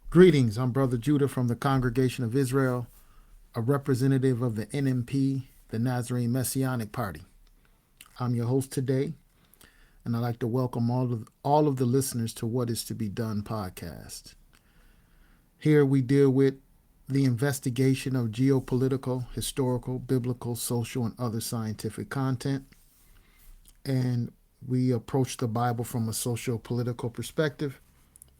Greetings, I'm Brother Judah from the Congregation of Israel, a representative of the NMP, the Nazarene Messianic Party. I'm your host today, and I'd like to welcome all of the listeners to What Is to Be Done podcast. Here we deal with the investigation of geopolitical, historical, biblical, social, and other scientific content, and we approach the Bible from a socio-political perspective.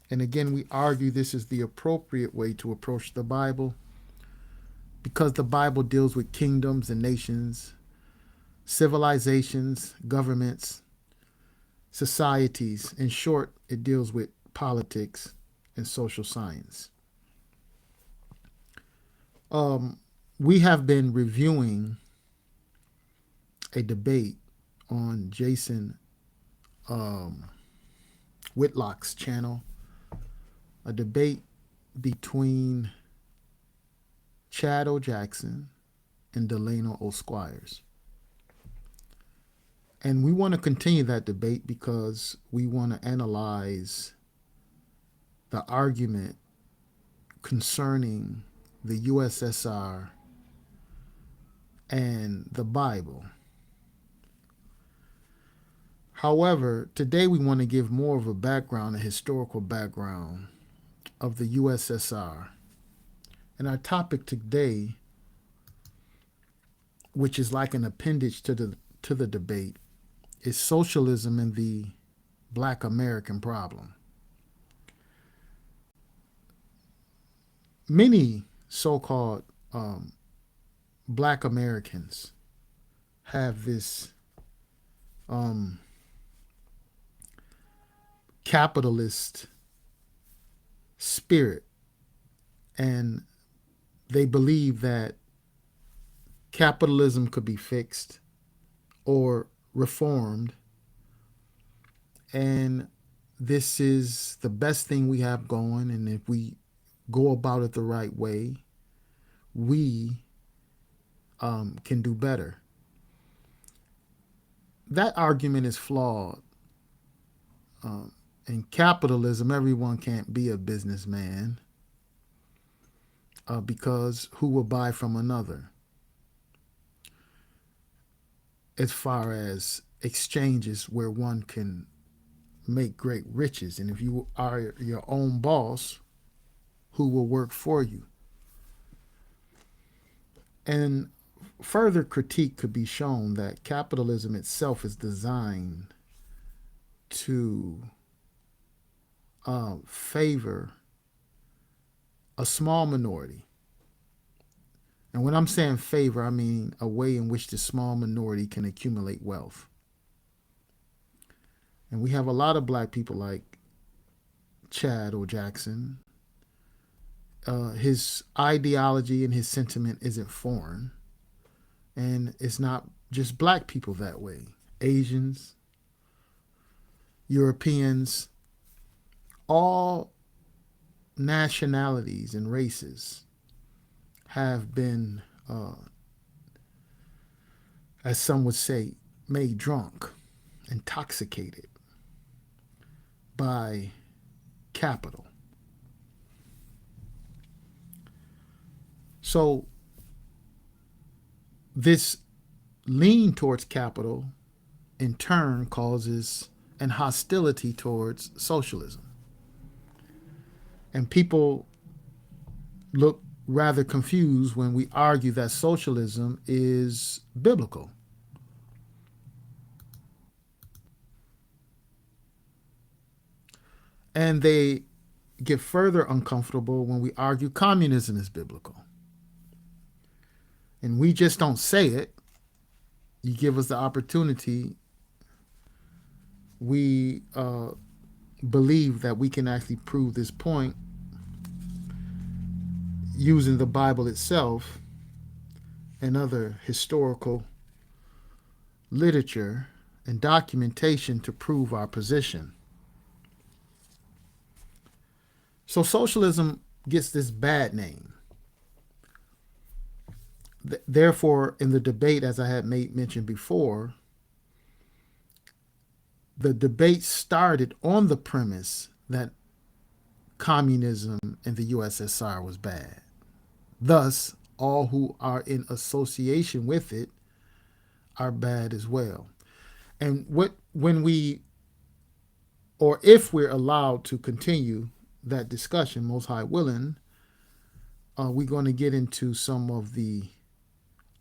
And again, we argue this is the appropriate way to approach the Bible because the Bible deals with kingdoms and nations, civilizations, governments, societies. In short, it deals with politics and social science. We have been reviewing a debate on Jason Whitlock's channel, a debate between Chad O. Jackson and Delano O. Squires. And we want to continue that debate because we want to analyze the argument concerning the USSR and the Bible. However, today we want to give more of a background, a historical background of the USSR. And our topic today, which is like an appendage to the debate, is socialism and the Black American problem. Many so-called Black Americans have this capitalist spirit, and they believe that capitalism could be fixed or reformed, and this is the best thing we have going, and if we go about it the right way, we can do better. That argument is flawed. In capitalism, everyone can't be a businessman because who will buy from another? As far as exchanges where one can make great riches. And if you are your own boss, who will work for you? And further critique could be shown that capitalism itself is designed to favor a small minority. And when I'm saying favor, I mean a way in which the small minority can accumulate wealth. And we have a lot of black people like Chad O. Jackson. His ideology and his sentiment isn't foreign. And it's not just black people that way. Asians, Europeans, all nationalities and races have been, as some would say, made drunk, intoxicated by capital. So this lean towards capital in turn causes an hostility towards socialism. And people look rather confused when we argue that socialism is biblical. And they get further uncomfortable when we argue communism is biblical. And we just don't say it. You give us the opportunity. We believe that we can actually prove this point using the Bible itself and other historical literature and documentation to prove our position. So socialism gets this bad name. Therefore, in the debate, as I had mentioned before, the debate started on the premise that communism in the USSR was bad. Thus, all who are in association with it are bad as well. And when we, or if we're allowed to continue that discussion, most high willing, we're going to get into some of the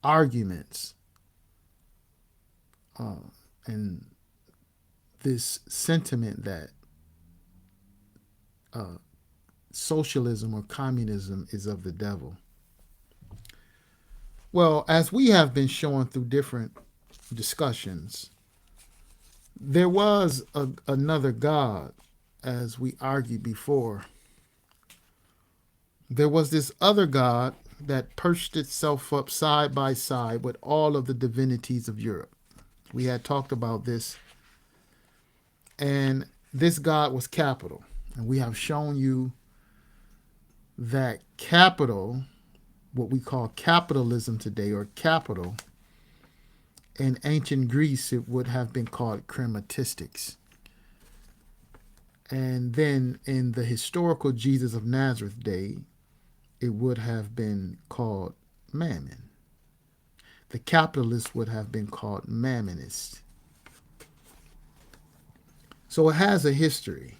arguments and this sentiment that socialism or communism is of the devil. Well, as we have been showing through different discussions, there was another God, as we argued before. There was this other God that perched itself up side by side with all of the divinities of Europe. We had talked about this. And this God was capital. And we have shown you that capital, what we call capitalism today, or capital, in ancient Greece, it would have been called crematistics. And then in the historical Jesus of Nazareth day, it would have been called mammon. The capitalist would have been called mammonist. So it has a history.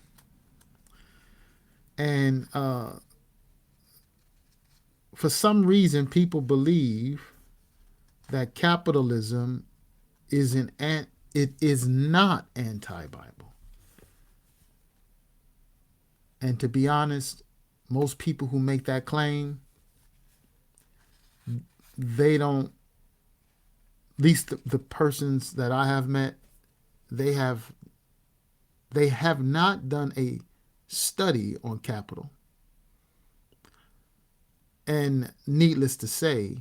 And for some reason, people believe that capitalism it is not anti-Bible. And to be honest, most people who make that claim, they don't, at least the persons that I have met, they have not done a study on capital. And needless to say,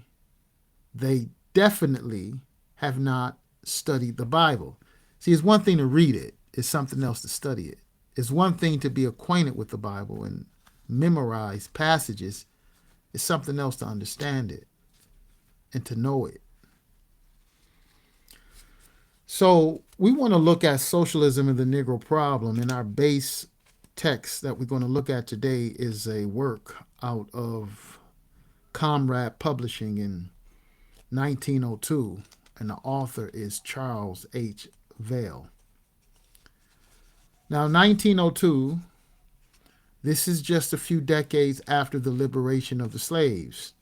they definitely have not studied the Bible. See, it's one thing to read it. It's something else to study it. It's one thing to be acquainted with the Bible and memorize passages. It's something else to understand it and to know it. So we want to look at socialism and the Negro problem. And our base text that we're going to look at today is a work out of Comrade Publishing in 1902. And the author is Charles H. Vail. Now, 1902, this is just a few decades after the liberation of the slaves.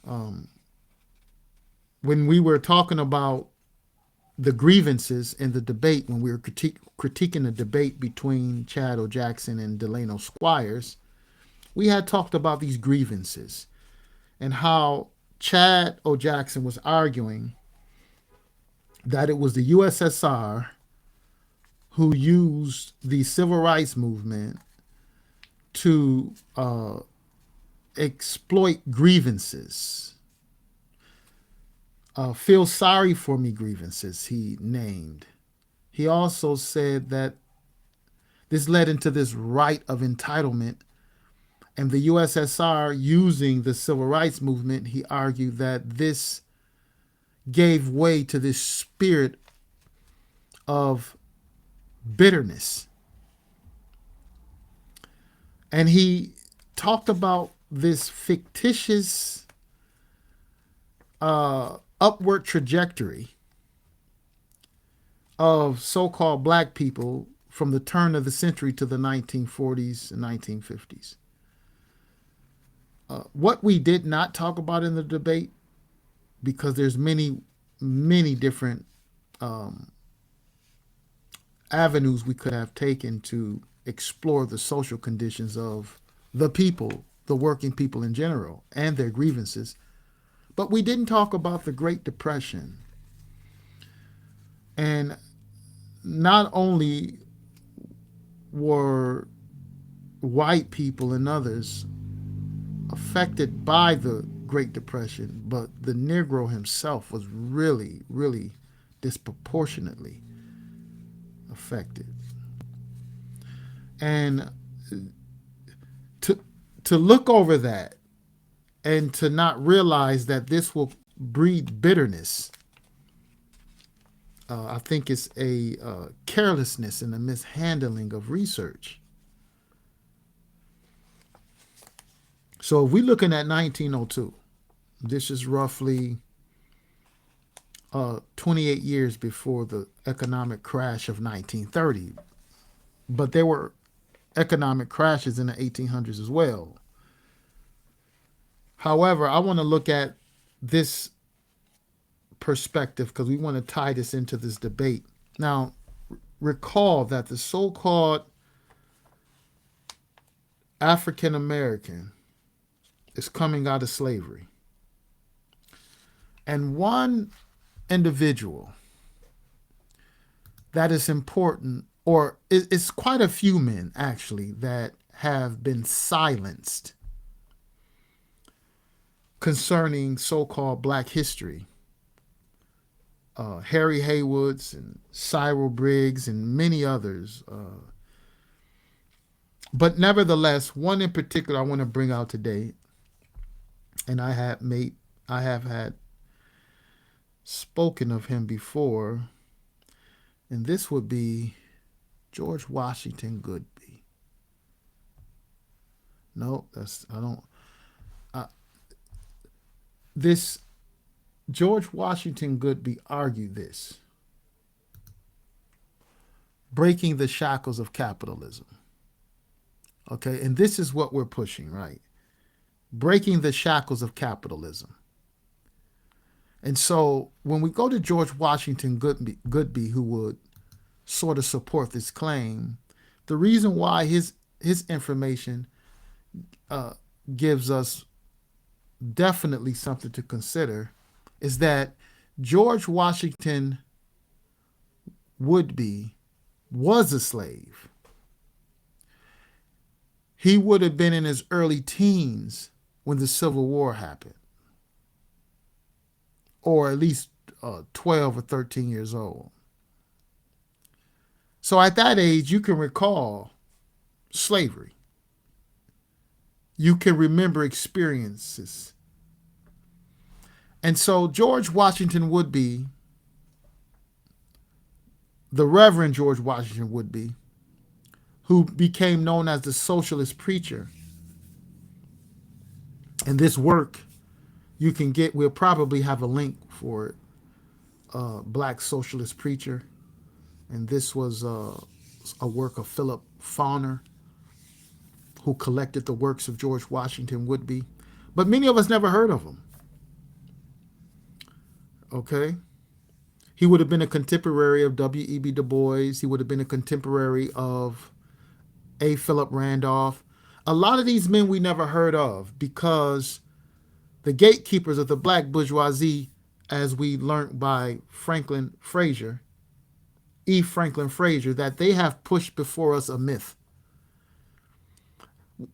When we were talking about the grievances in the debate, when we were critiquing the debate between Chad O. Jackson and Delano Squires, we had talked about these grievances and how Chad O. Jackson was arguing that it was the USSR who used the civil rights movement to exploit grievances. Feel sorry for me grievances, he named. He also said that this led into this right of entitlement, and the USSR, using the civil rights movement, he argued that this gave way to this spirit of bitterness. And he talked about this fictitious upward trajectory of so-called black people from the turn of the century to the 1940s and 1950s. What we did not talk about in the debate, because there's many different avenues we could have taken to explore the social conditions of the people, the working people in general, and their grievances. But we didn't talk about the Great Depression. And not only were white people and others affected by the Great Depression, but the Negro himself was really, really disproportionately affected. And to look over that and to not realize that this will breed bitterness, I think it's a carelessness and a mishandling of research. So if we're looking at 1902, this is roughly 28 years before the economic crash of 1930. But there were economic crashes in the 1800s as well. However, I want to look at this perspective because we want to tie this into this debate. Now, recall that the so-called African American is coming out of slavery. And one individual that is important, or it's quite a few men actually, that have been silenced concerning so-called black history. Harry Haywoods and Cyril Briggs and many others. But nevertheless, one in particular I want to bring out today, and I have had spoken of him before, and this would be George Washington Goodby. No, this George Washington Goodby argued this: breaking the shackles of capitalism. Okay, and this is what we're pushing, right? Breaking the shackles of capitalism. And so when we go to George Washington Goodby, who would sort of support this claim, the reason why his information gives us definitely something to consider is that George Washington Woodby was a slave. He would have been in his early teens when the Civil War happened, or at least 12 or 13 years old. So at that age, you can recall slavery. You can remember experiences. And so George Washington Woodby, the Reverend George Washington Woodby, who became known as the Socialist Preacher, and this work you can get, we'll probably have a link for it, Black Socialist Preacher. And this was a work of Philip Fauner, who collected the works of George Washington Woodby. But many of us never heard of him. Okay? He would have been a contemporary of W.E.B. Du Bois. He would have been a contemporary of A. Philip Randolph. A lot of these men we never heard of because the gatekeepers of the black bourgeoisie, as we learned by Franklin Frazier, E. Franklin Frazier, that they have pushed before us a myth.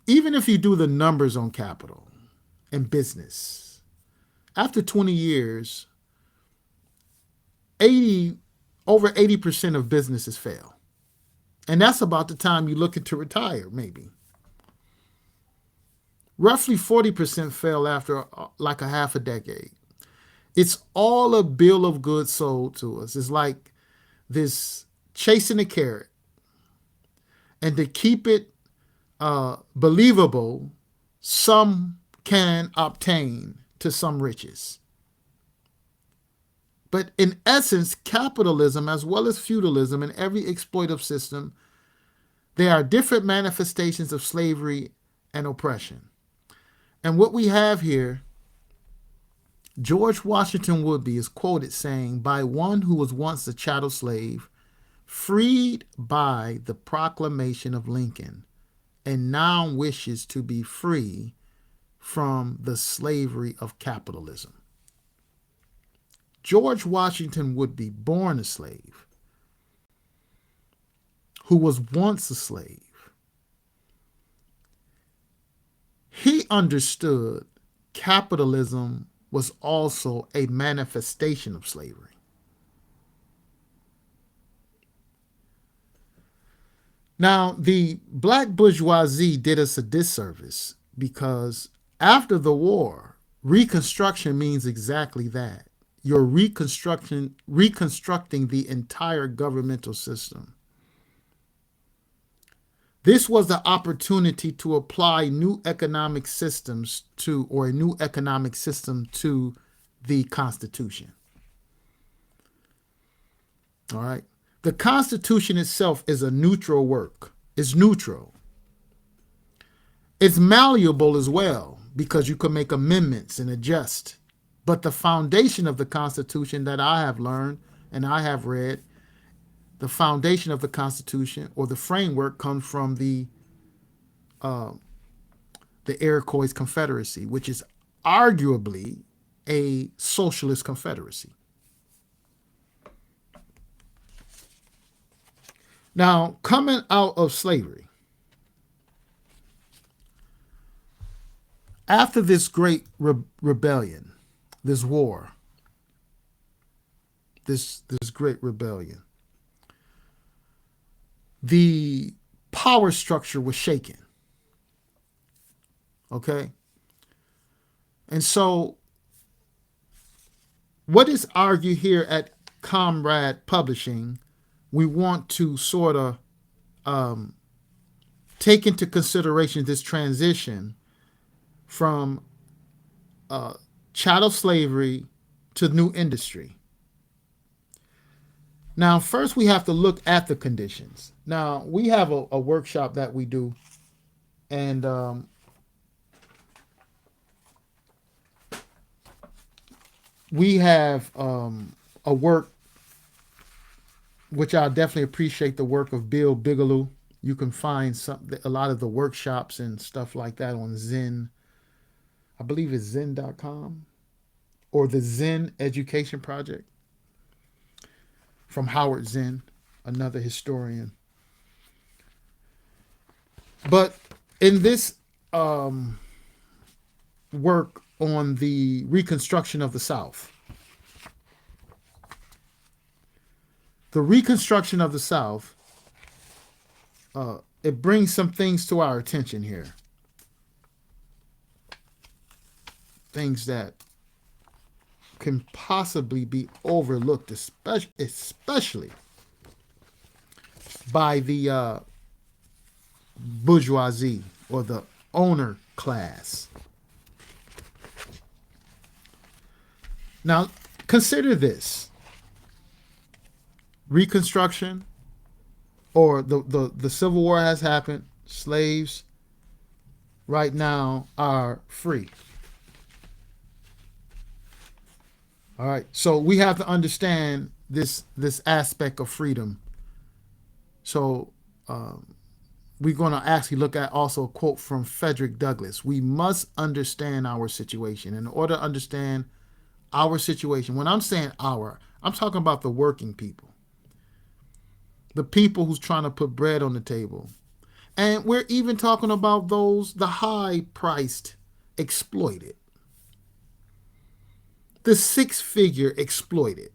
Even if you do the numbers on capital and business, after 20 years, over 80% of businesses fail. And that's about the time you're looking to retire, maybe. Roughly 40% fail after like a half a decade. It's all a bill of goods sold to us. It's like this chasing a carrot. And to keep it believable, some can obtain to some riches. But in essence, capitalism, as well as feudalism and every exploitive system, they are different manifestations of slavery and oppression. And what we have here, George Washington Woodby is quoted saying, by one who was once a chattel slave, freed by the proclamation of Lincoln, and now wishes to be free from the slavery of capitalism. George Washington Woodby, born a slave, who was once a slave, he understood capitalism was also a manifestation of slavery. Now, the black bourgeoisie did us a disservice because after the war, Reconstruction means exactly that. You're reconstructing the entire governmental system. This was the opportunity to apply new economic systems to, or a new economic system to the Constitution. All right. The Constitution itself is a neutral work. It's neutral. It's malleable as well because you can make amendments and adjust. But the foundation of the Constitution that I have learned and I have read, the foundation of the Constitution or the framework comes from the Iroquois Confederacy, which is arguably a socialist confederacy. Now, coming out of slavery, after this great rebellion, this war, this great rebellion, the power structure was shaken. Okay? And so, what is argued here at Comrade Publishing, we want to sort of take into consideration this transition from chattel slavery to new industry. Now, first we have to look at the conditions. Now, we have a workshop that we do, and we have a work which I definitely appreciate the work of Bill Bigelow. You can find a lot of the workshops and stuff like that on Zen. I believe it's zen.com or the Zen Education Project from Howard Zen, another historian. But in this work on the Reconstruction of the South, the Reconstruction of the South, it brings some things to our attention here. Things that can possibly be overlooked, especially by the bourgeoisie or the owner class. Now, consider this. Reconstruction, or the Civil War has happened. Slaves right now are free. All right, so we have to understand this aspect of freedom. So we're going to actually look at also a quote from Frederick Douglass. We must understand our situation. In order to understand our situation, when I'm saying our, I'm talking about the working people. The people who's trying to put bread on the table. And we're even talking about those, the high-priced, exploited. The six-figure exploited.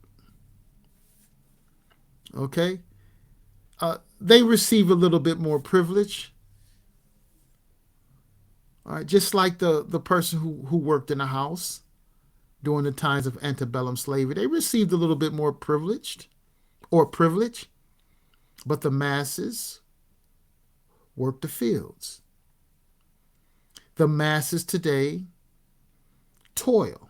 Okay? They receive a little bit more privilege. All right, just like the person who worked in a house during the times of antebellum slavery. They received a little bit more privilege. But the masses work the fields. The masses today toil.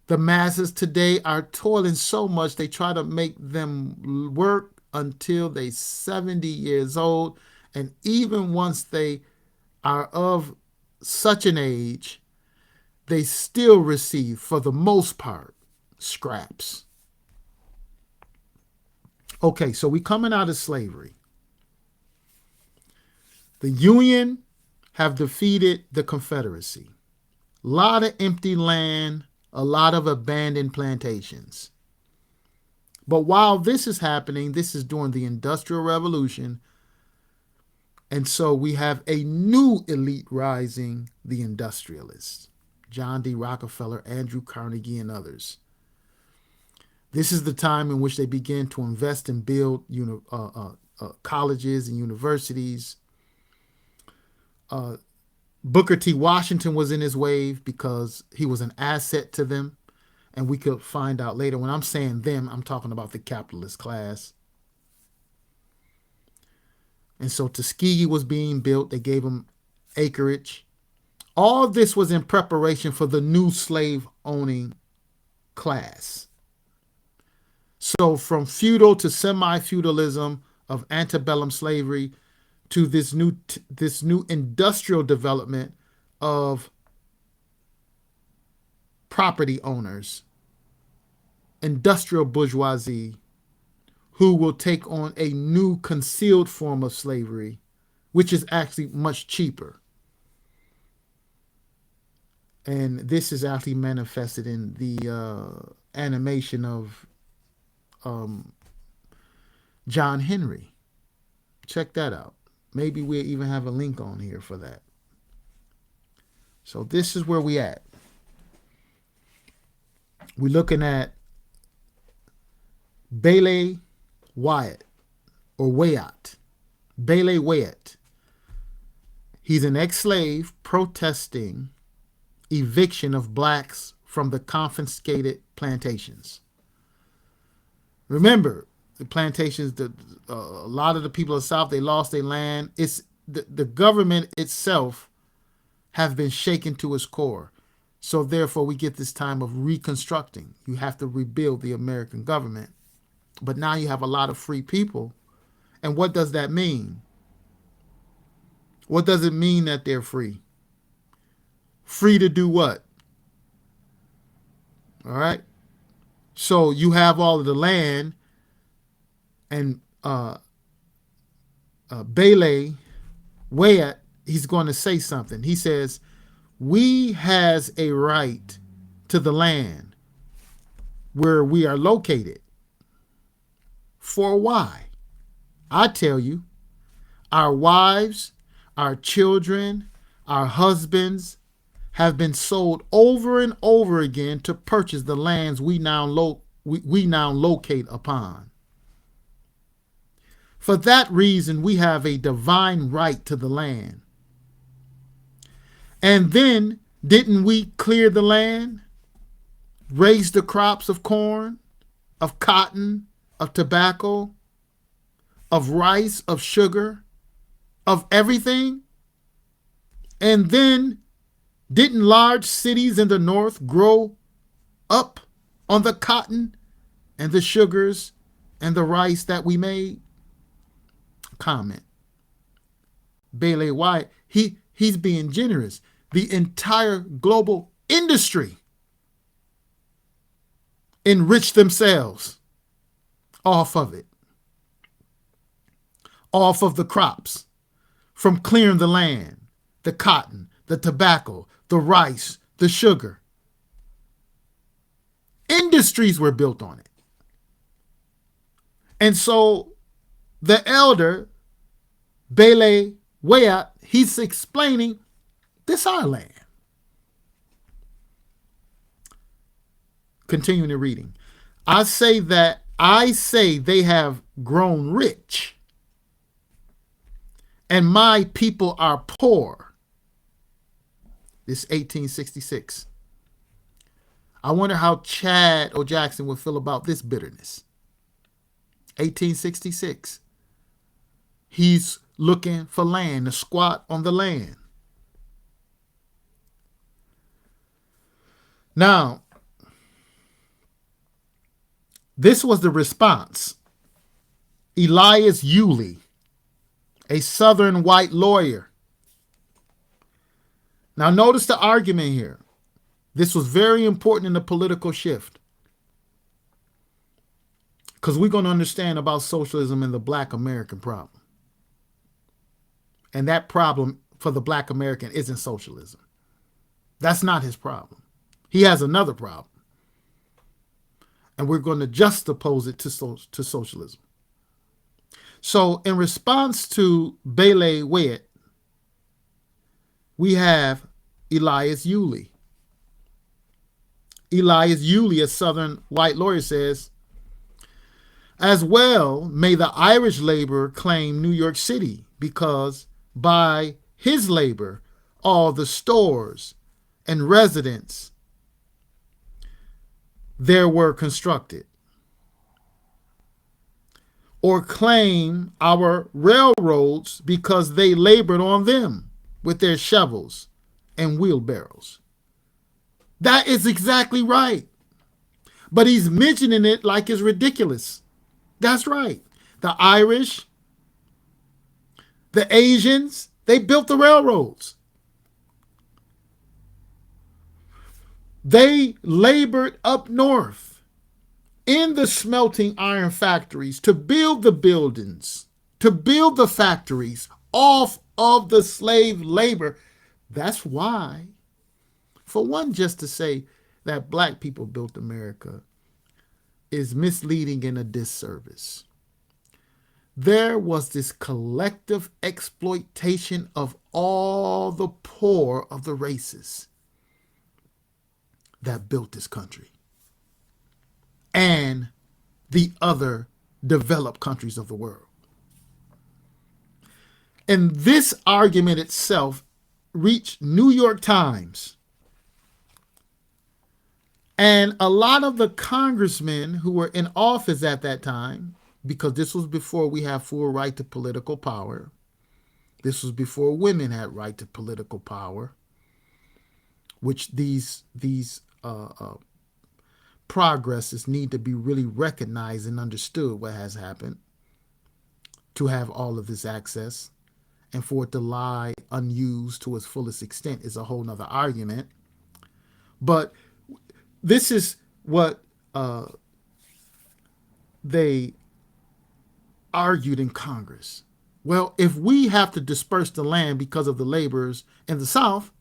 The masses today are toiling so much they try to make them work until they're 70 years old. And even once they are of such an age, they still receive, for the most part, scraps. Okay, so we coming out of slavery. The Union have defeated the Confederacy. A lot of empty land, a lot of abandoned plantations. But while this is happening, this is during the Industrial Revolution. And so we have a new elite rising, the industrialists. John D. Rockefeller, Andrew Carnegie, and others. This is the time in which they began to invest and build colleges and universities. Booker T. Washington was in his wave because he was an asset to them. And we could find out later. When I'm saying them, I'm talking about the capitalist class. And so Tuskegee was being built. They gave them acreage. All this was in preparation for the new slave owning class. So from feudal to semi-feudalism of antebellum slavery to this new industrial development of property owners, industrial bourgeoisie, who will take on a new concealed form of slavery, which is actually much cheaper. And this is actually manifested in the animation of John Henry. Check that out. Maybe we'll even have a link on here for that. So this is where we at. We're looking at Bailey Wyatt, or Wyatt. Bailey Wyatt. He's an ex-slave protesting eviction of blacks from the confiscated plantations. Remember, the plantations, a lot of the people of the South, they lost their land. It's the government itself have been shaken to its core. So therefore, we get this time of reconstructing. You have to rebuild the American government. But now you have a lot of free people. And what does that mean? What does it mean that they're free? Free to do what? All right. So you have all of the land, and Bailey Wyatt, he's going to say something. He says, we has a right to the land where we are located. For why? I tell you, our wives, our children, our husbands have been sold over and over again to purchase the lands we now locate upon. For that reason, we have a divine right to the land. And then, didn't we clear the land, raise the crops of corn, of cotton, of tobacco, of rice, of sugar, of everything? And then, didn't large cities in the north grow up on the cotton and the sugars and the rice that we made? Comment. Bailey Wyatt, he's being generous. The entire global industry enriched themselves off of it, off of the crops, from clearing the land, the cotton, the tobacco, the rice, the sugar. Industries were built on it. And so the elder, Bailey Wyatt, he's explaining this our land. Continuing the reading. I say they have grown rich, and my people are poor. This 1866. I wonder how Chad O. Jackson would feel about this bitterness. 1866. He's looking for land, to squat on the land. Now, this was the response. Elias Yulee, a Southern white lawyer. Now, notice the argument here. This was very important in the political shift, because we're going to understand about socialism and the Black American problem. And that problem for the Black American isn't socialism. That's not his problem. He has another problem. And we're going to juxtapose it to socialism. So in response to Bailey Wyatt, we have Elias Yulee. Elias Yulee, a Southern white lawyer, says, as well may the Irish laborer claim New York City, because by his labor all the stores and residents there were constructed. or claim our railroads because they labored on them with their shovels and wheelbarrows. That is exactly right. But he's mentioning it like it's ridiculous. That's right. The Irish, the Asians, they built the railroads. They labored up north in the smelting iron factories to build the buildings, to build the factories off of the slave labor. That's why, for one, just to say that black people built America is misleading and a disservice. There was this collective exploitation of all the poor of the races that built this country and the other developed countries of the world. And this argument itself reached New York Times. And a lot of the congressmen who were in office at that time, because this was before we had full right to political power, this was before women had right to political power, which these progresses need to be really recognized and understood what has happened to have all of this access, and for it to lie unused to its fullest extent is a whole nother argument. But this is what they argued in Congress. Well, if we have to disperse the land because of the laborers in the South,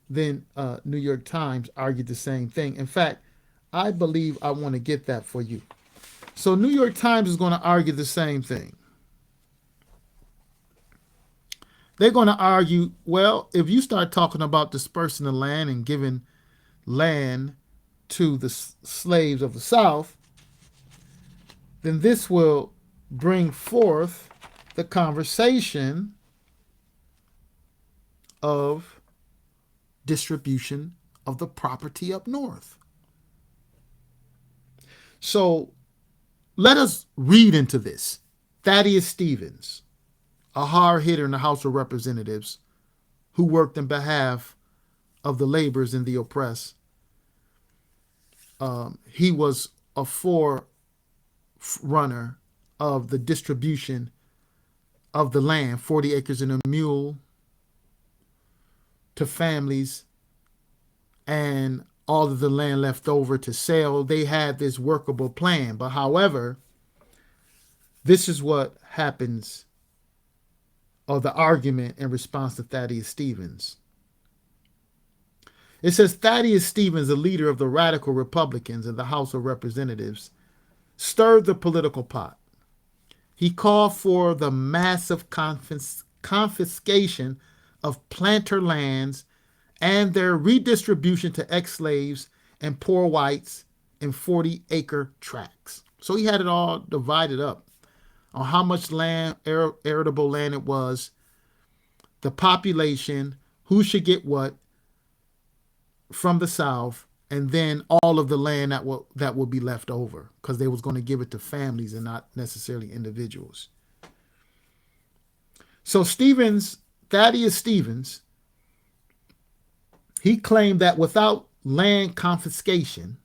then New York Times argued the same thing. In fact, I believe I want to get that for you. So New York Times is going to argue the same thing. They're going to argue, well, if you start talking about dispersing the land and giving land to the slaves of the South, then this will bring forth the conversation of distribution of the property up north. So let us read into this. Thaddeus Stevens, a hard hitter in the House of Representatives who worked in behalf of the laborers and the oppressed. He was a forerunner of the distribution of the land, 40 acres and a mule, to families, and all of the land left over to sell. They had this workable plan. But however, this is what happens, or the argument in response to Thaddeus Stevens. It says Thaddeus Stevens, the leader of the radical Republicans in the House of Representatives, stirred the political pot. He called for the massive confiscation of planter lands and their redistribution to ex-slaves and poor whites in 40-acre tracts. So he had it all divided up on how much land, arable land it was, the population, who should get what from the South, and then all of the land that will be left over, because they was going to give it to families and not necessarily individuals. So Thaddeus Stevens, he claimed that without land confiscation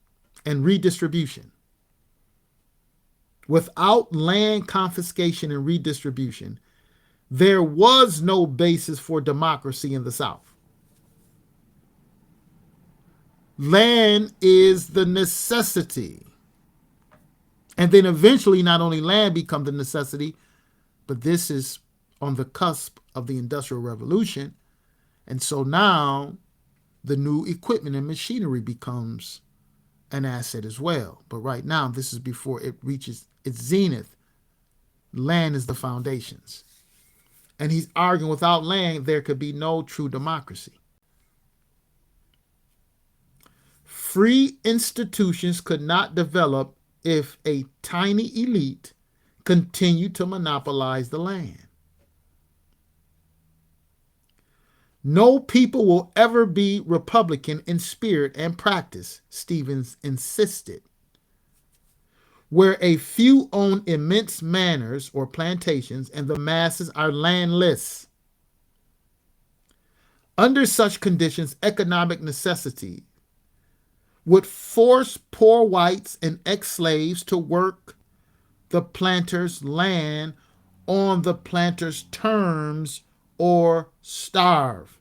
and redistribution, there was no basis for democracy in the South. Land is the necessity. And then eventually not only land become the necessity, but this is on the cusp of the Industrial Revolution. And so now the new equipment and machinery becomes an asset as well. But right now, this is before it reaches its zenith. Land is the foundations. And he's arguing without land, there could be no true democracy. Free institutions could not develop if a tiny elite continued to monopolize the land. No people will ever be Republican in spirit and practice, Stevens insisted. where a few own immense manors or plantations and the masses are landless. Under such conditions, economic necessity would force poor whites and ex-slaves to work the planter's land on the planter's terms or starve.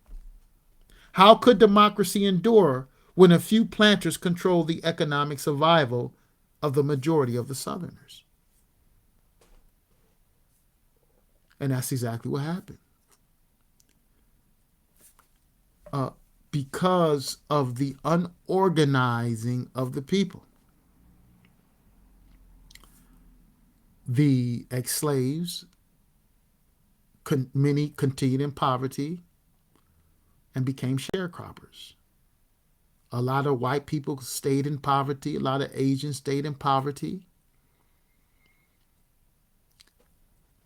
How could democracy endure when a few planters control the economic survival of the majority of the Southerners? And that's exactly what happened. Because of the unorganizing of the people. The ex-slaves, many continued in poverty and became sharecroppers. A lot of white people stayed in poverty. A lot of Asians stayed in poverty.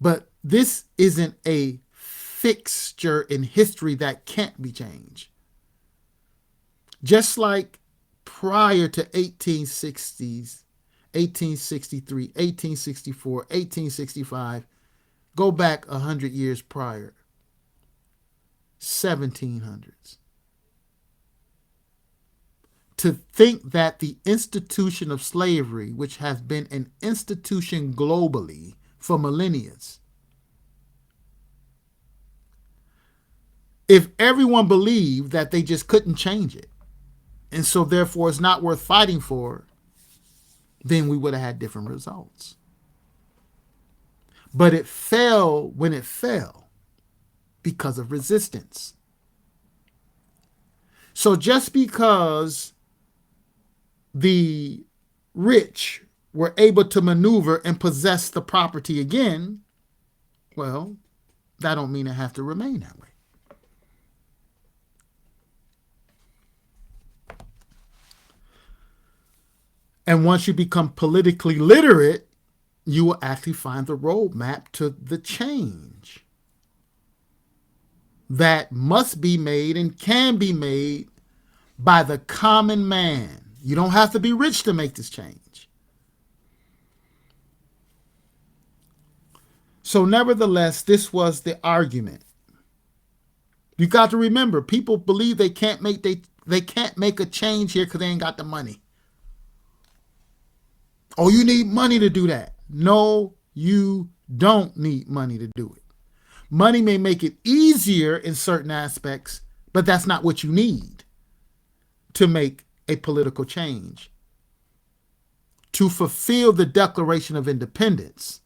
But this isn't a fixture in history that can't be changed. Just like prior to 1860s, 1863, 1864, 1865, go back 100 years prior, 1700s. To think that the institution of slavery, which has been an institution globally for millennia, if everyone believed that they just couldn't change it, and so therefore it's not worth fighting for, then we would have had different results. But it fell when it fell because of resistance. So just because the rich were able to maneuver and possess the property again, well, that don't mean it has to remain that way. And once you become politically literate, you will actually find the roadmap to the change that must be made and can be made by the common man. You don't have to be rich to make this change. So nevertheless, this was the argument. You got to remember, people believe they can't make a change here because they ain't got the money. Oh, you need money to do that. No, you don't need money to do it. Money may make it easier in certain aspects, but that's not what you need to make a political change. To fulfill the Declaration of Independence,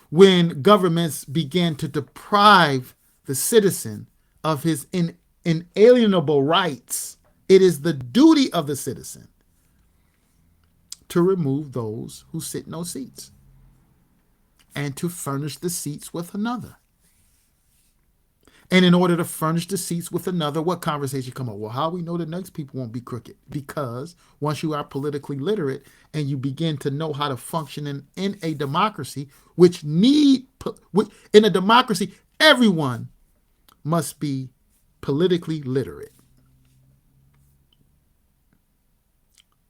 when governments began to deprive the citizen of his inalienable rights, it is the duty of the citizen to remove those who sit in those seats and to furnish the seats with another. And in order to furnish the seats with another, what conversation come up? Well, how we know the next people won't be crooked? Because once you are politically literate and you begin to know how to function in a democracy, in a democracy, everyone must be politically literate.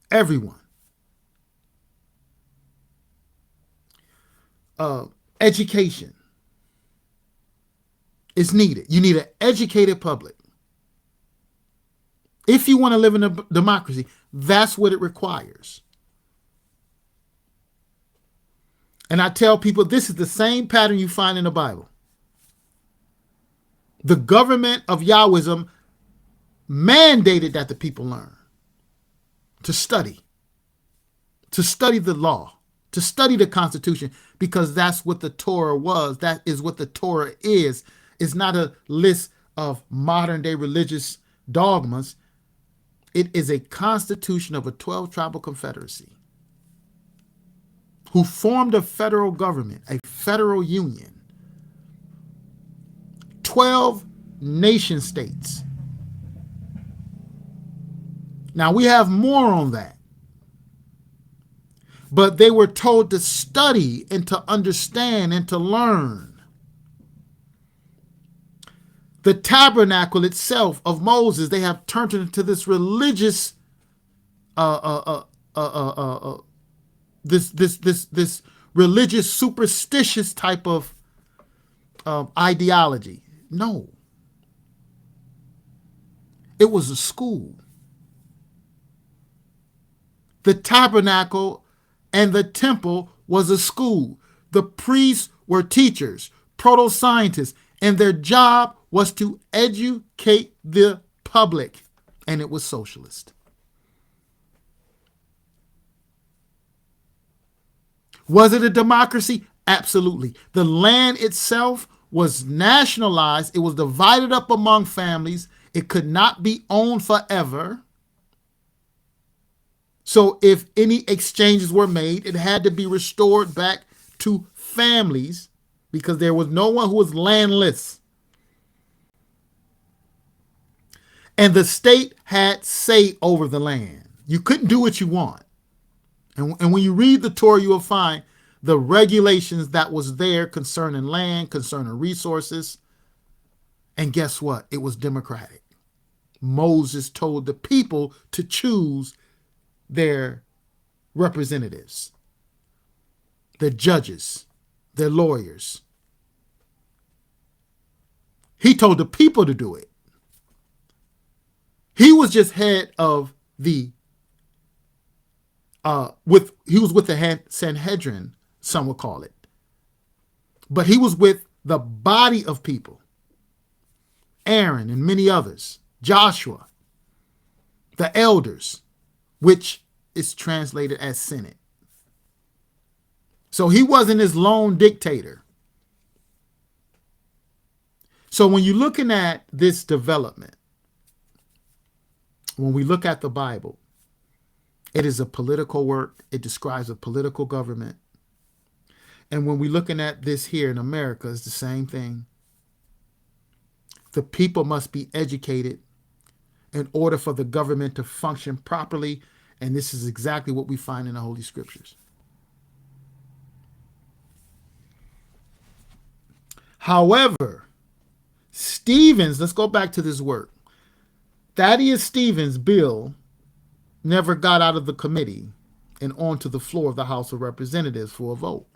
Everyone. Education is needed. You need an educated public. If you want to live in a democracy, that's what it requires. And I tell people this is the same pattern you find in the Bible. The government of Yahwism mandated that the people learn to study the law, to study the Constitution, because that's what the Torah was. That is what the Torah is. It's not a list of modern day religious dogmas. It is a constitution of a 12-tribal confederacy who formed a federal government, a federal union, 12 nation states. Now we have more on that. But they were told to study and to understand and to learn. The tabernacle itself of Moses, they have turned it into this religious this religious superstitious type of ideology. No, it was a school. The tabernacle and the temple was a school. The priests were teachers, proto-scientists, and their job was to educate the public. And it was socialist. Was it a democracy? Absolutely. The land itself was nationalized. It was divided up among families. It could not be owned forever. So if any exchanges were made, it had to be restored back to families because there was no one who was landless. And the state had say over the land. You couldn't do what you want. And when you read the Torah, you will find the regulations that was there concerning land, concerning resources. And guess what? It was democratic. Moses told the people to choose their representatives, their judges, their lawyers. He told the people to do it. He was just head of the he was with the Sanhedrin, some would call it. But he was with the body of people. Aaron and many others. Joshua. The elders, which is translated as Senate. So he wasn't his lone dictator. So when you're looking at this development, when we look at the Bible, it is a political work. It describes a political government. And when we're looking at this here in America, it's the same thing. The people must be educated in order for the government to function properly. And this is exactly what we find in the Holy Scriptures. However, Stevens, let's go back to this work. Thaddeus Stevens' bill never got out of the committee and onto the floor of the House of Representatives for a vote.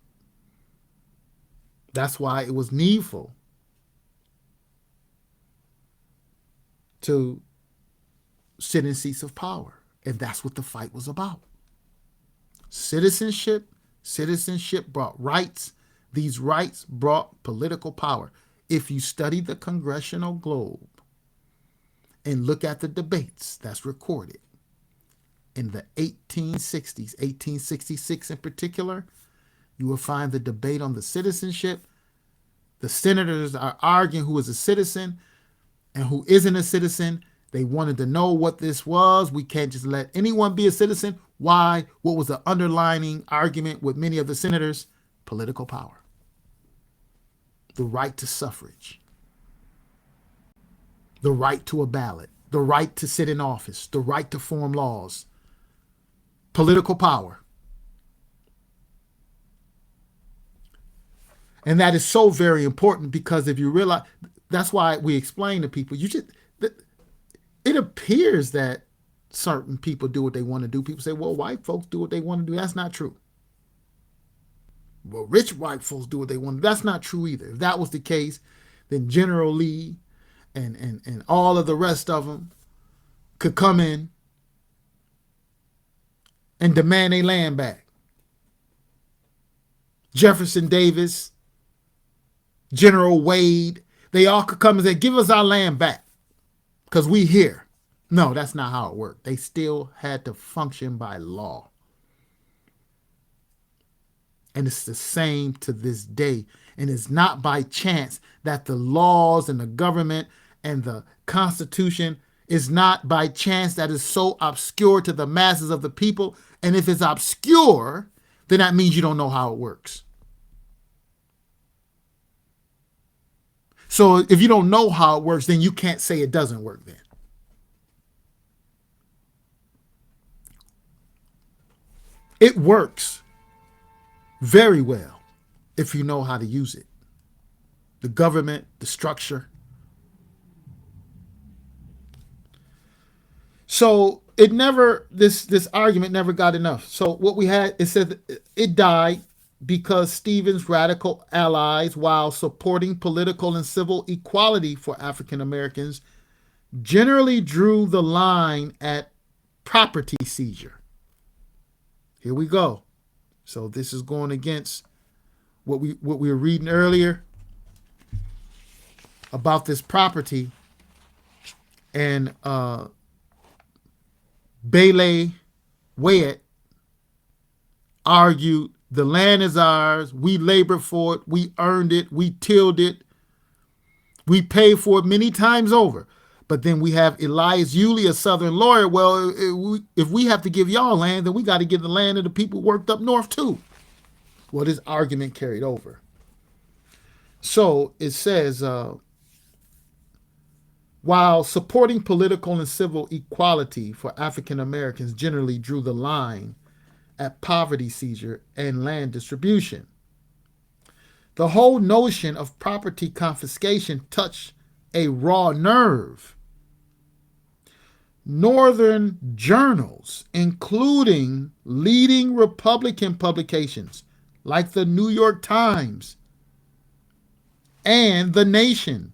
That's why it was needful to sit in seats of power. And that's what the fight was about. Citizenship brought rights. These rights brought political power. If you study the Congressional Globe and look at the debates that's recorded in the 1860s, 1866 in particular, you will find the debate on the citizenship. The senators are arguing who is a citizen and who isn't a citizen. They wanted to know what this was. We can't just let anyone be a citizen. Why? What was the underlying argument with many of the senators? Political power. The right to suffrage. The right to a ballot. The right to sit in office. The right to form laws. Political power. And that is so very important because if you realize, that's why we explain to people, it appears that certain people do what they want to do. People say, well, white folks do what they want to do. That's not true. Well, rich white folks do what they want to do. That's not true either. If that was the case, then General Lee and all of the rest of them could come in and demand their land back. Jefferson Davis, General Wade, they all could come and say, give us our land back because we here. No, that's not how it worked. They still had to function by law. And it's the same to this day. And it's not by chance that the laws and the government and the Constitution is not by chance that is so obscure to the masses of the people. And if it's obscure, then that means you don't know how it works. So if you don't know how it works, then you can't say it doesn't work then. It works very well if you know how to use it. The government, the structure. So it never this argument never got enough. So what we had, it said it died because Stevens' radical allies, while supporting political and civil equality for African Americans, generally drew the line at property seizure. Here we go. So this is going against what we were reading earlier about this property, and Bailey Wyatt argued the land is ours, we labored for it, we earned it, we tilled it, we paid for it many times over. But then we have Elias Yulee, a Southern lawyer. Well, if we have to give y'all land, then we got to give the land to the people worked up north too. Well, this argument carried over. So it says, while supporting political and civil equality for African Americans generally drew the line at poverty seizure and land distribution, the whole notion of property confiscation touched a raw nerve. Northern journals, including leading Republican publications like the New York Times and The Nation,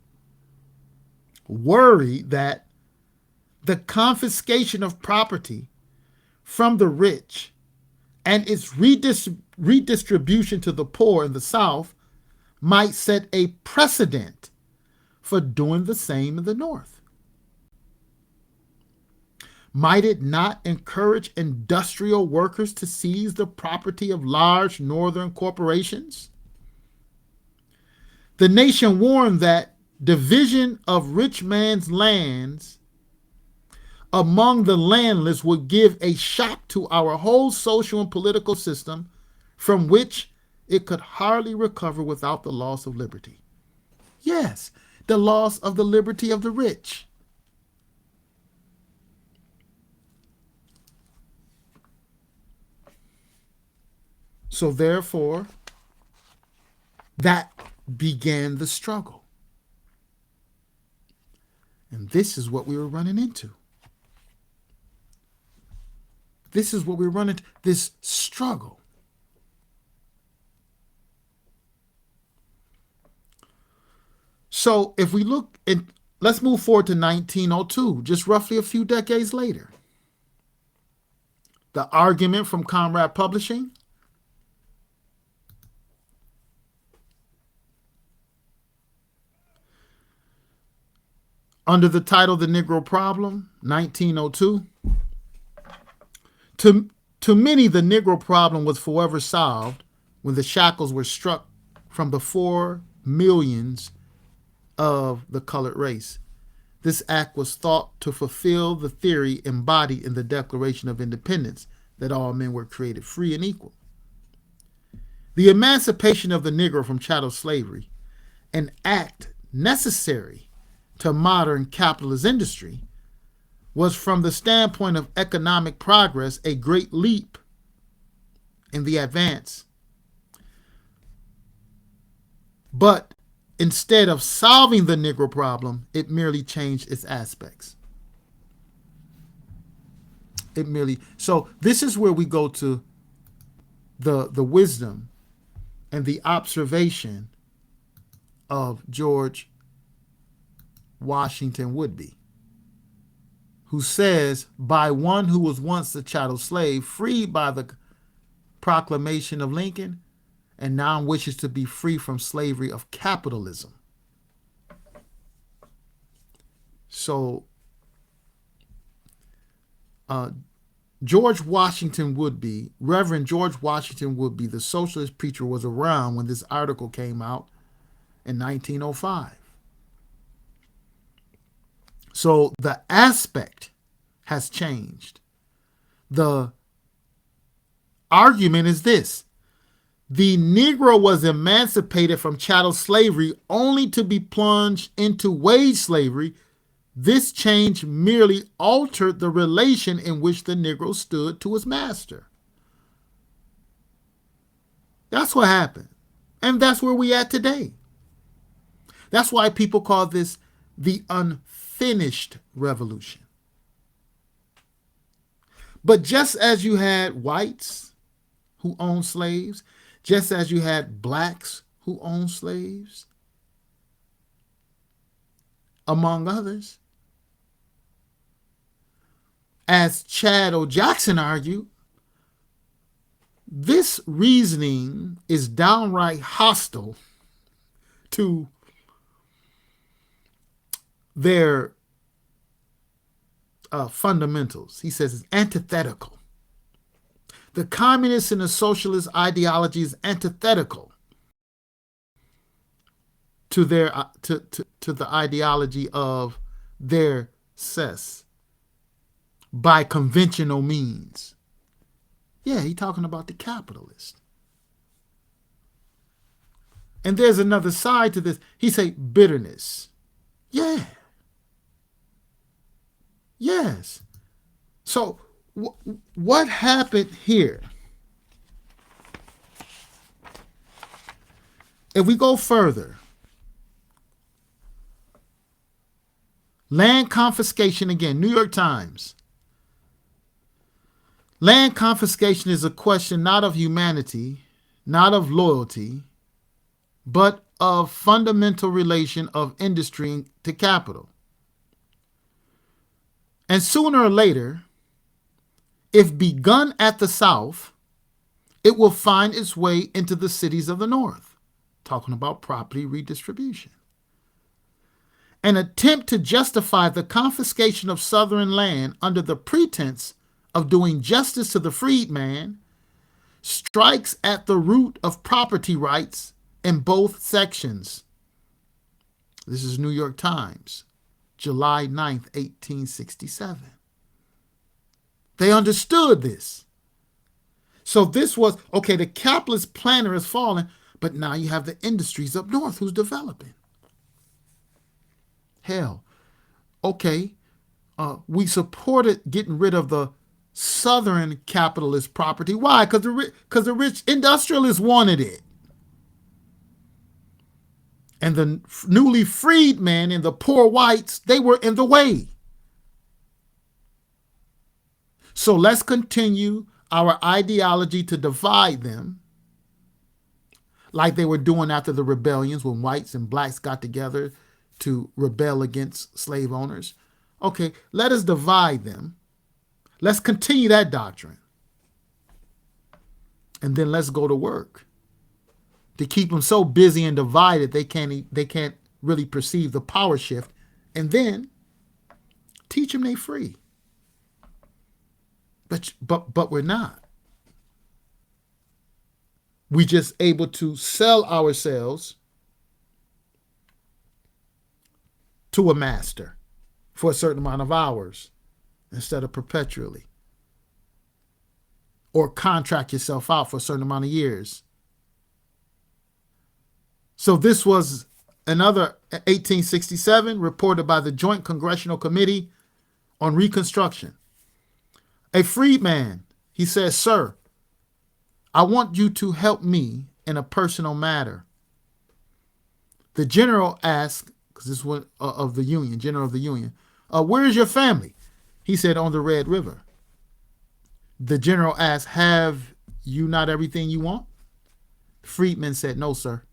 worry that the confiscation of property from the rich and its redistribution to the poor in the South might set a precedent for doing the same in the North. Might it not encourage industrial workers to seize the property of large northern corporations? The Nation warned that division of rich man's lands among the landless would give a shock to our whole social and political system, from which it could hardly recover without the loss of liberty. Yes, the loss of the liberty of the rich. So therefore, that began the struggle. And this is what we were running into. This is what we were running into, this struggle. So if we look at, let's move forward to 1902, just roughly a few decades later. The argument from Comrade Publishing, under the title The Negro Problem, 1902. To many, the Negro problem was forever solved when the shackles were struck from the 4 millions of the colored race. This act was thought to fulfill the theory embodied in the Declaration of Independence that all men were created free and equal. The emancipation of the Negro from chattel slavery, an act necessary to modern capitalist industry, was from the standpoint of economic progress a great leap in the advance. But instead of solving the Negro problem, it merely changed its aspects. So this is where we go to the wisdom and the observation of George Washington Woodbey, who says, by one who was once a chattel slave, freed by the proclamation of Lincoln, and now wishes to be free from slavery of capitalism. So, George Washington Woodbey, Reverend George Washington Woodbey, the socialist preacher, was around when this article came out in 1905. So the aspect has changed. The argument is this: the Negro was emancipated from chattel slavery only to be plunged into wage slavery. This change merely altered the relation in which the Negro stood to his master. That's what happened. And that's where we at today. That's why people call this the unfinished revolution. But just as you had whites who owned slaves, just as you had blacks who owned slaves, among others, as Chad O. Jackson argued, this reasoning is downright hostile to their fundamentals. He says it's antithetical. The communist and the socialist ideology is antithetical to their to the ideology of their cess by conventional means. Yeah, he's talking about the capitalist. And there's another side to this. He say bitterness. Yeah. Yes. So what happened here? If we go further, land confiscation again, New York Times. Land confiscation is a question not of humanity, not of loyalty, but of fundamental relation of industry to capital. And sooner or later, if begun at the South, it will find its way into the cities of the North, talking about property redistribution. An attempt to justify the confiscation of Southern land under the pretense of doing justice to the freedman strikes at the root of property rights in both sections. This is New York Times, July 9th, 1867. They understood this. So this was, okay, the capitalist planner is falling, but now you have the industries up north who's developing. Hell, okay, we supported getting rid of the Southern capitalist property. Why? Because the rich industrialists wanted it. And the newly freed men and the poor whites, they were in the way. So let's continue our ideology to divide them, like they were doing after the rebellions when whites and blacks got together to rebel against slave owners. Okay, let us divide them. Let's continue that doctrine. And then let's go to work to keep them so busy and divided they can't really perceive the power shift. And then teach them they free. But we're not. We just able to sell ourselves to a master for a certain amount of hours instead of perpetually. Or contract yourself out for a certain amount of years. So this was another 1867 reported by the Joint Congressional Committee on Reconstruction. A freedman, he says, "Sir, I want you to help me in a personal matter." The general asked, because this was of the Union, general of the Union, "Where is your family?" He said, "On the Red River." The general asked, "Have you not everything you want?" The freedman said, "No, sir."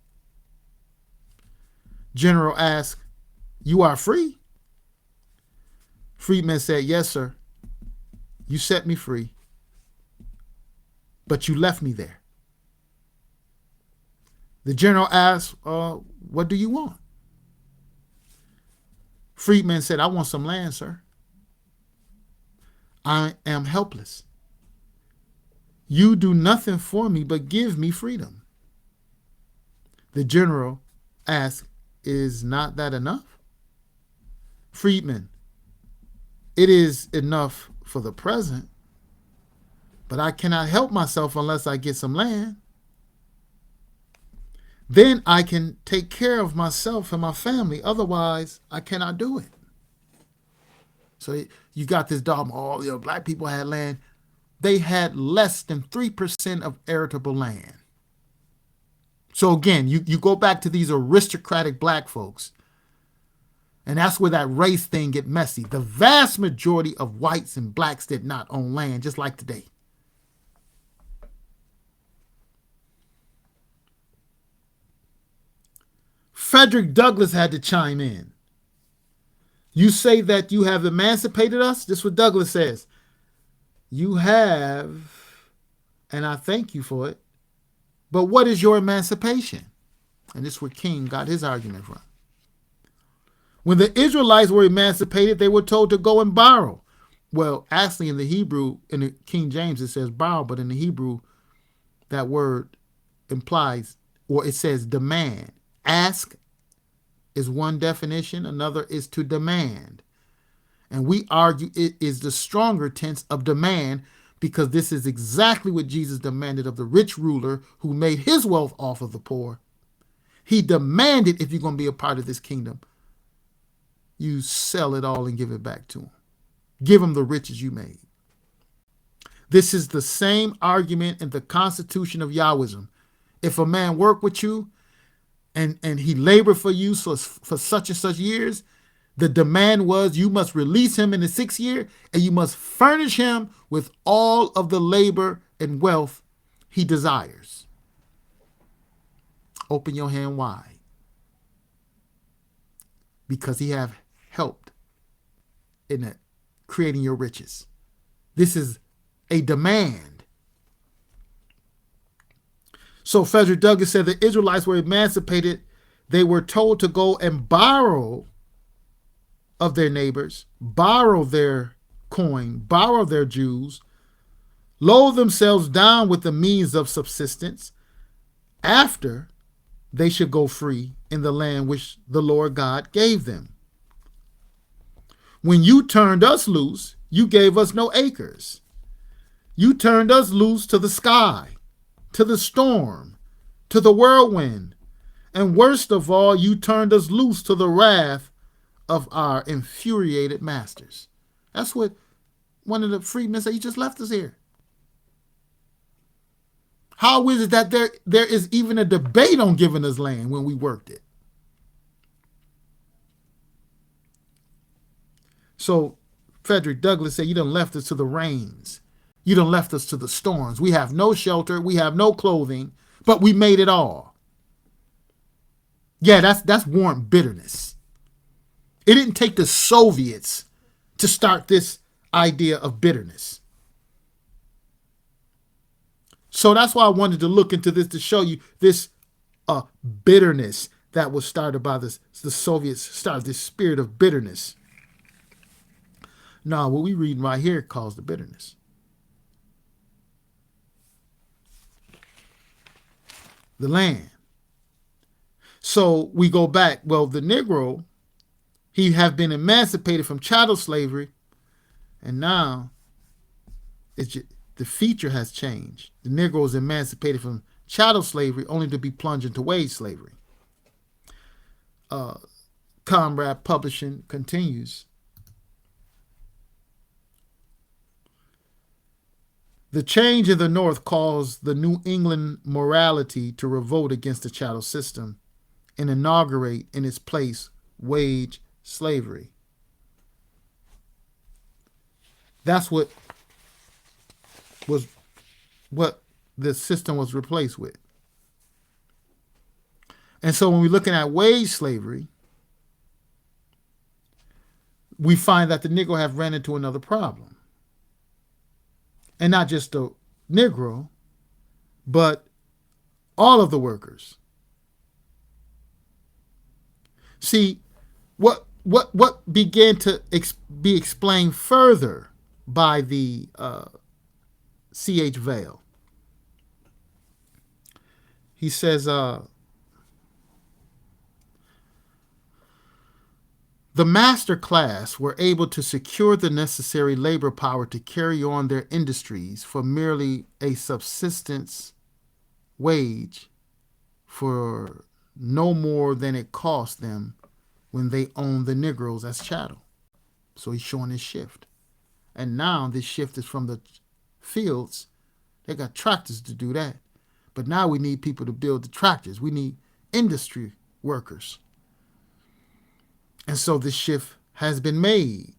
General asked, "You are free?" Freedman said, "Yes, sir. You set me free, but you left me there." The general asked, "What do you want?" Freedman said, "I want some land, sir. I am helpless. You do nothing for me but give me freedom." The general asked, "Is not that enough?" Freedman, "It is enough for the present, but I cannot help myself unless I get some land. Then I can take care of myself and my family. Otherwise, I cannot do it." So you got this dogma, black people had land. They had less than 3% of arable land. So again, you go back to these aristocratic black folks, And that's where that race thing get messy. The vast majority of whites and blacks did not own land, just like today. Frederick Douglass had to chime in. You say that you have emancipated us? This is what Douglass says. You have, and I thank you for it. But what is your emancipation? And this is where King got his argument from. When the Israelites were emancipated, they were told to go and borrow. Well, actually in the Hebrew, in the King James, it says borrow, but in the Hebrew, that word implies, or it says demand. Ask is one definition, another is to demand. And we argue it is the stronger tense of demand because this is exactly what Jesus demanded of the rich ruler who made his wealth off of the poor. He demanded, if you're going to be a part of this kingdom, you sell it all and give it back to him. Give him the riches you made. This is the same argument in the constitution of Yahwism. If a man work with you and he labored for you for such and such years, the demand was you must release him in the 6th year and you must furnish him with all of the labor and wealth he desires. Open your hand wide. Because he have helped in creating your riches. This is a demand. So Frederick Douglass said the Israelites were emancipated. They were told to go and borrow of their neighbors, borrow their coin, borrow their Jews, load themselves down with the means of subsistence after they should go free in the land which the Lord God gave them. When you turned us loose, you gave us no acres. You turned us loose to the sky, to the storm, to the whirlwind, and worst of all, you turned us loose to the wrath of our infuriated masters. That's what one of the freedmen said. He just left us here. How is it that there is even a debate on giving us land when we worked it? So Frederick Douglass said, you done left us to the rains. You done left us to the storms. We have no shelter. We have no clothing, but we made it all. Yeah, that's warrant bitterness. It didn't take the Soviets to start this idea of bitterness. So that's why I wanted to look into this to show you this bitterness that was started by the Soviets, started this spirit of bitterness. Now, what we read right here calls the bitterness. The land. So we go back. Well, the Negro, he have been emancipated from chattel slavery, and now the feature has changed. The Negro is emancipated from chattel slavery only to be plunged into wage slavery. Comrade Publishing continues. The change in the North caused the New England morality to revolt against the chattel system and inaugurate in its place wage slavery. That's what the system was replaced with. And so when we're looking at wage slavery, we find that the Negro have ran into another problem. And not just the Negro, but all of the workers. See, what began to be explained further by the C.H. Vail. He says, the master class were able to secure the necessary labor power to carry on their industries for merely a subsistence wage for no more than it cost them when they owned the Negroes as chattel. So he's showing his shift. And now this shift is from the fields. They got tractors to do that. But now we need people to build the tractors. We need industry workers. And so this shift has been made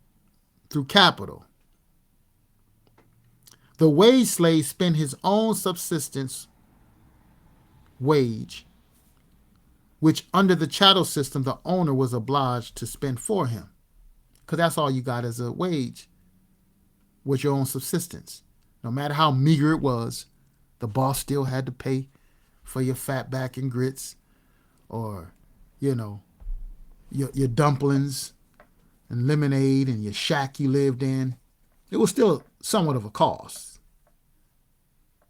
through capital. The wage slave spent his own subsistence wage, which under the chattel system, the owner was obliged to spend for him. Because that's all you got as a wage, was your own subsistence. No matter how meager it was, the boss still had to pay for your fat back and grits, or, your dumplings and lemonade and your shack you lived in. It was still somewhat of a cost.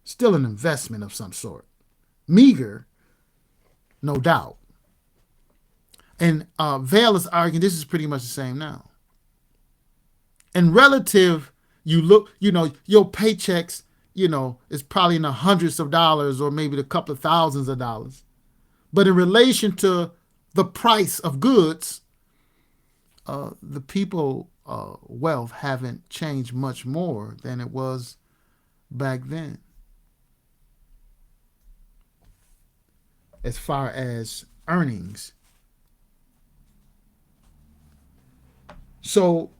Still an investment of some sort. Meager, no doubt. And Vail is arguing this is pretty much the same now. And relative, you look, your paychecks, is probably in the hundreds of dollars or maybe a couple of thousands of dollars. But in relation to the price of goods, the people wealth haven't changed much more than it was back then. As far as earnings. So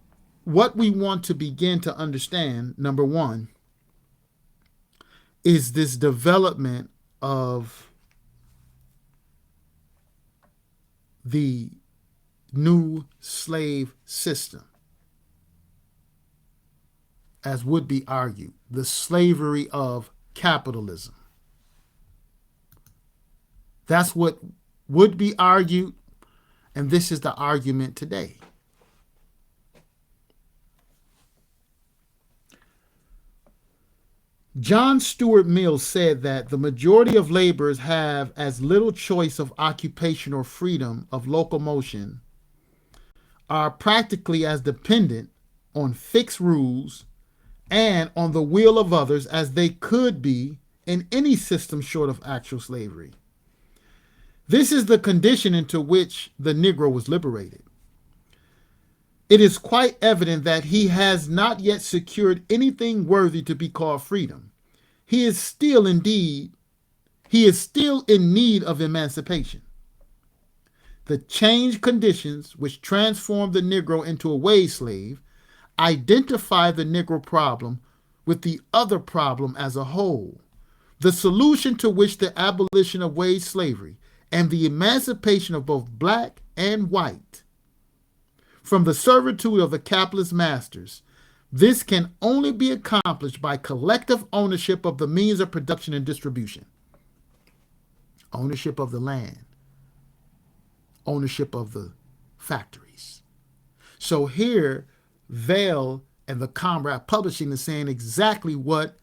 what we want to begin to understand, number one, is this development of the new slave system, as would be argued, the slavery of capitalism. That's what would be argued, and this is the argument today. John Stuart Mill said that the majority of laborers have as little choice of occupation or freedom of locomotion, are practically as dependent on fixed rules and on the will of others as they could be in any system short of actual slavery. This is the condition into which the Negro was liberated. It is quite evident that he has not yet secured anything worthy to be called freedom. He is still in need of emancipation. The changed conditions which transformed the Negro into a wage slave identify the Negro problem with the other problem as a whole, the solution to which the abolition of wage slavery and the emancipation of both black and white from the servitude of the capitalist masters. This can only be accomplished by collective ownership of the means of production and distribution. Ownership of the land. Ownership of the factories. So here, Vail and the Comrade Publishing is saying exactly what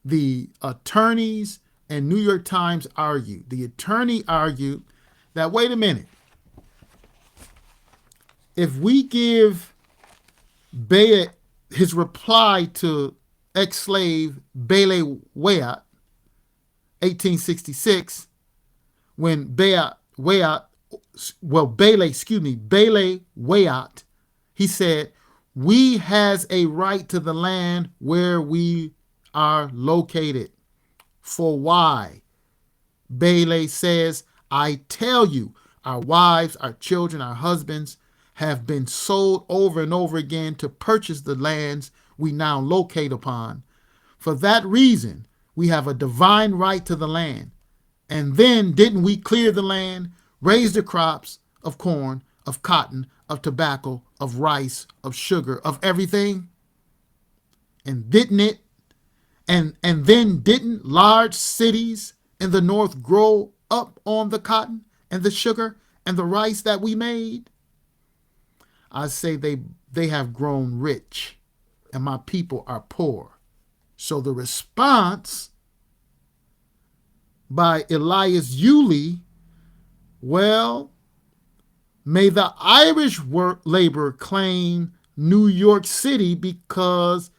the attorneys and New York Times argued. The attorney argued that, wait a minute, if we give Bayard his reply to ex-slave Bailey Wyatt, 1866, when Bailey Wyatt, he said, we has a right to the land where we are located. For why? Bailey says, I tell you, our wives, our children, our husbands have been sold over and over again to purchase the lands we now locate upon. For that reason, we have a divine right to the land. And then didn't we clear the land, raise the crops of corn, of cotton, of tobacco, of rice, of sugar, of everything? And didn't it? And then didn't large cities in the north grow up on the cotton and the sugar and the rice that we made? I say they have grown rich and my people are poor. So the response by Elias Yulee, well, may the Irish laborer claim New York City because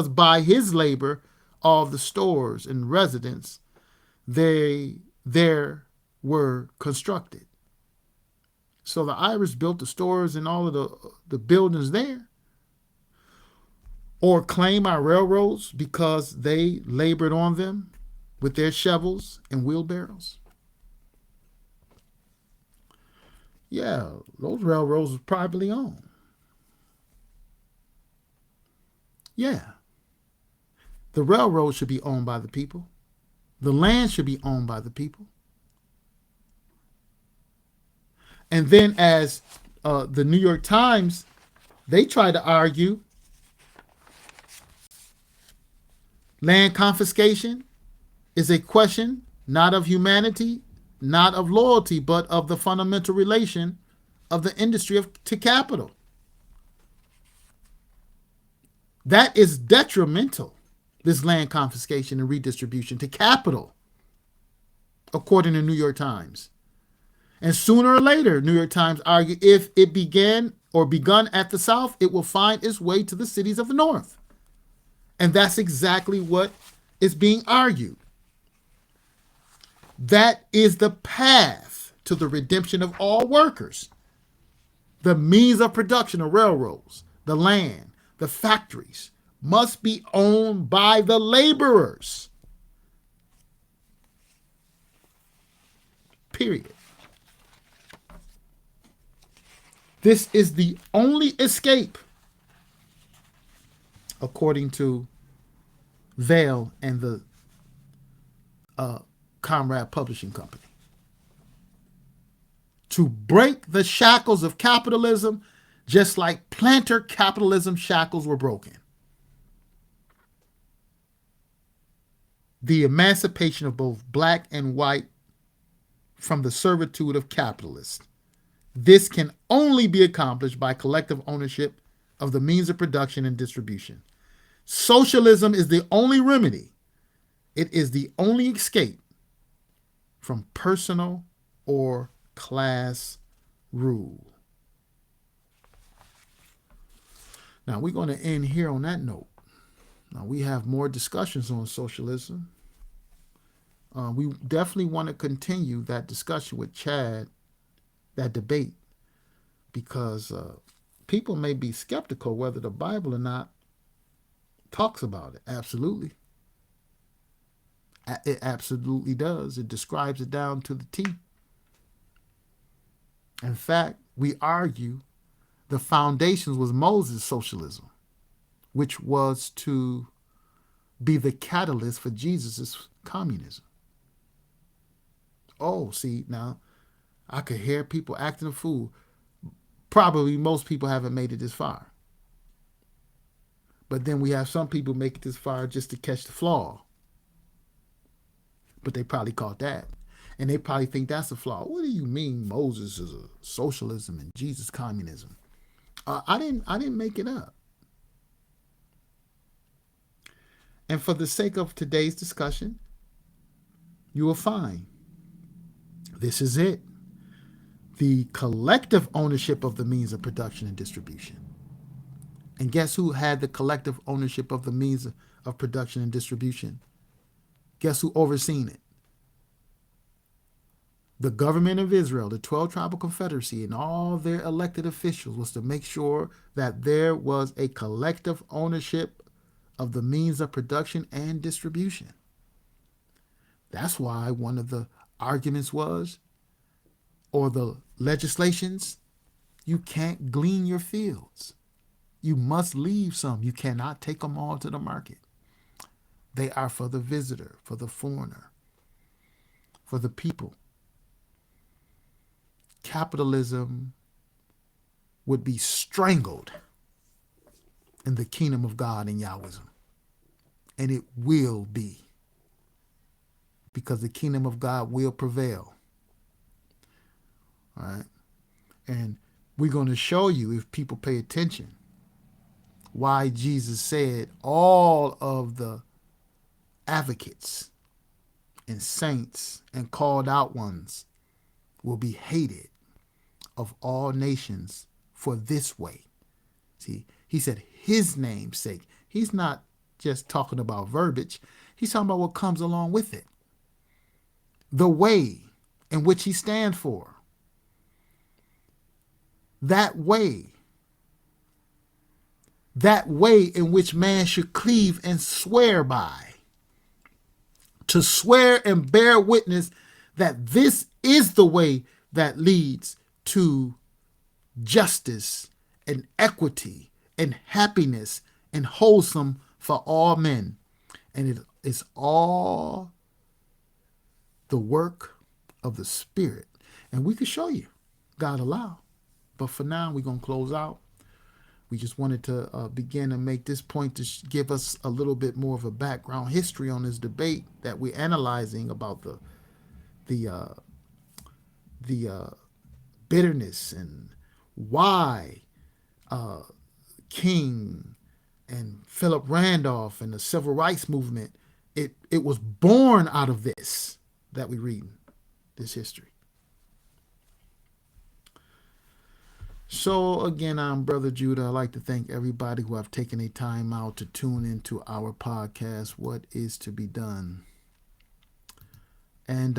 by his labor, all the stores and residents there were constructed. So the Irish built the stores and all of the buildings there. Or claim our railroads because they labored on them with their shovels and wheelbarrows. Yeah, those railroads were privately owned. Yeah, the railroad should be owned by the people. The land should be owned by the people. And then, as the New York Times, they try to argue land confiscation is a question not of humanity, not of loyalty, but of the fundamental relation of the industry to capital. That is detrimental, this land confiscation and redistribution to capital, according to New York Times. And sooner or later, New York Times argued, if it began or begun at the South, it will find its way to the cities of the North. And that's exactly what is being argued. That is the path to the redemption of all workers. The means of production of railroads, the land, the factories must be owned by the laborers. Period. This is the only escape, according to Vail and the Comrade Publishing Company. To break the shackles of capitalism, just like planter capitalism shackles were broken. The emancipation of both black and white from the servitude of capitalists. This can only be accomplished by collective ownership of the means of production and distribution. Socialism is the only remedy. It is the only escape from personal or class rule. Now, we're going to end here on that note. Now, we have more discussions on socialism. We definitely want to continue that discussion with Chad, that debate, because people may be skeptical whether the Bible or not talks about it. Absolutely. It absolutely does. It describes it down to the T. In fact, we argue the foundations was Moses' socialism, which was to be the catalyst for Jesus' communism. Oh, see, now I could hear people acting a fool. Probably most people haven't made it this far. But then we have some people make it this far just to catch the flaw. But they probably caught that. And they probably think that's a flaw. What do you mean Moses is a socialism and Jesus communism? I didn't make it up. And for the sake of today's discussion, you will find this is it. The collective ownership of the means of production and distribution. And guess who had the collective ownership of the means of production and distribution? Guess who overseen it? The government of Israel, the 12 tribal confederacy, and all their elected officials was to make sure that there was a collective ownership of the means of production and distribution. That's why one of the arguments was, or the legislations, you can't glean your fields. You must leave some. You cannot take them all to the market. They are for the visitor, for the foreigner, for the people. Capitalism would be strangled in the kingdom of God in Yahwism. And it will be. Because the kingdom of God will prevail. All right? And we're going to show you, if people pay attention, why Jesus said all of the advocates and saints and called out ones will be hated of all nations for this way. See, he said his name's sake. He's not just talking about verbiage. He's talking about what comes along with it. The way in which he stands for. That way in which man should cleave and swear by. To swear and bear witness that this is the way that leads to justice and equity and happiness and wholesome for all men. And it is all the work of the Spirit. And we could show you, God allow. But for now, we're going to close out. We just wanted to begin and make this point to give us a little bit more of a background history on this debate that we're analyzing about the bitterness and why King and Philip Randolph and the civil rights movement, it was born out of this that we read, this history. So again, I'm Brother Judah. I'd like to thank everybody who have taken a time out to tune into our podcast, What Is to Be Done. And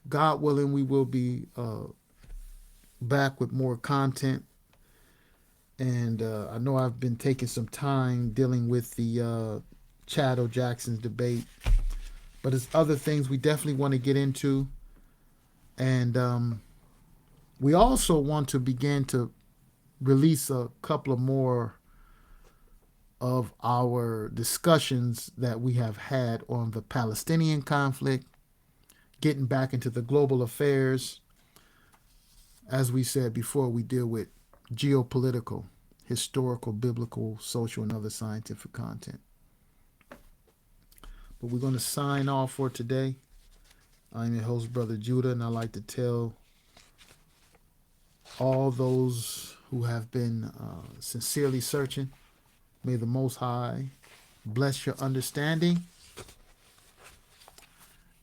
God willing, we will be back with more content. And I know I've been taking some time dealing with the Chad Jackson's debate, but there's other things we definitely want to get into. And we also want to begin to release a couple of more of our discussions that we have had on the Palestinian conflict, getting back into the global affairs. As we said before, we deal with geopolitical, historical, biblical, social, and other scientific content. But we're going to sign off for today. I'm your host, Brother Judah, and I'd like to tell all those who have been sincerely searching, may the Most High bless your understanding,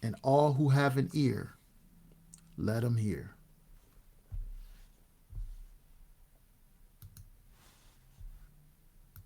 and all who have an ear, let them hear.